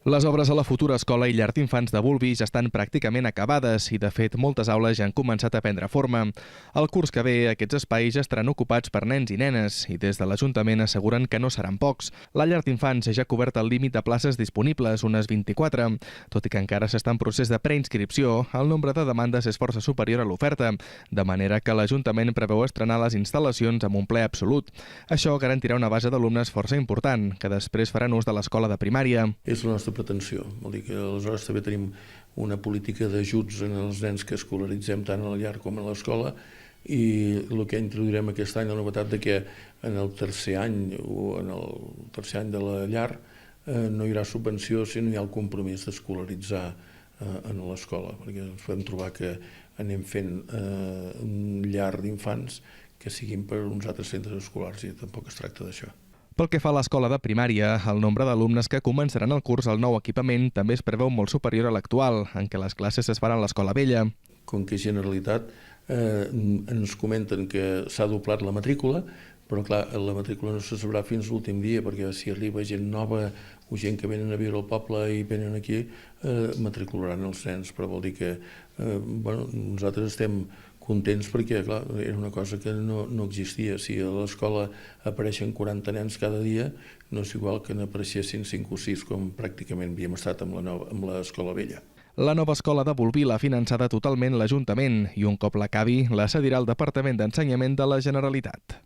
Les obres a la futura escola i llar d'infants de Bolvir ja estan pràcticament acabades i, de fet, moltes aules ja han començat a prendre forma. El curs que ve, aquests espais ja estaran ocupats per nens i nenes i des de l'Ajuntament asseguren que no seran pocs. La llar d'infants ja ha cobert el límit de places disponibles, unes 24. Tot i que encara s'està en procés de preinscripció, el nombre de demandes és força superior a l'oferta, de manera que l'Ajuntament preveu estrenar les instal·lacions amb un ple absolut. Això garantirà una base d'alumnes força important, que després faran ús de l'escola de primària. És la nostra pretensió. Vol dir que aleshores també tenim una política d'ajuts en els nens que escolaritzem tant a la llar com a l'escola i el que introduirem aquest any, la novetat de que en el tercer any o en el tercer any de la llar no hi haurà subvenció si no hi ha el compromís d'escolaritzar en l'escola, perquè ens podem trobar que anem fent un llar d'infants que siguin per uns altres centres escolars i tampoc es tracta d'això. Pel que fa a l'escola de primària, el nombre d'alumnes que començaran el curs al nou equipament també es preveu molt superior a l'actual, en què les classes es faran a l'escola vella. Com que Generalitat ens comenten que s'ha doblat la matrícula, però clar, la matrícula no se sabrà fins l'últim dia, perquè si arriba gent nova o gent que venen a viure al poble i venen aquí, matricularan els nens, però vol dir que nosaltres estem contents perquè, clar, era una cosa que no existia. Si a l'escola apareixen 40 nens cada dia, no és igual que n'apareixessin 5 o 6, com pràcticament havíem estat amb l'escola vella. La nova escola de Bolvir l'ha finançada totalment l'Ajuntament i un cop l'acabi la cedirà al Departament d'Ensenyament de la Generalitat.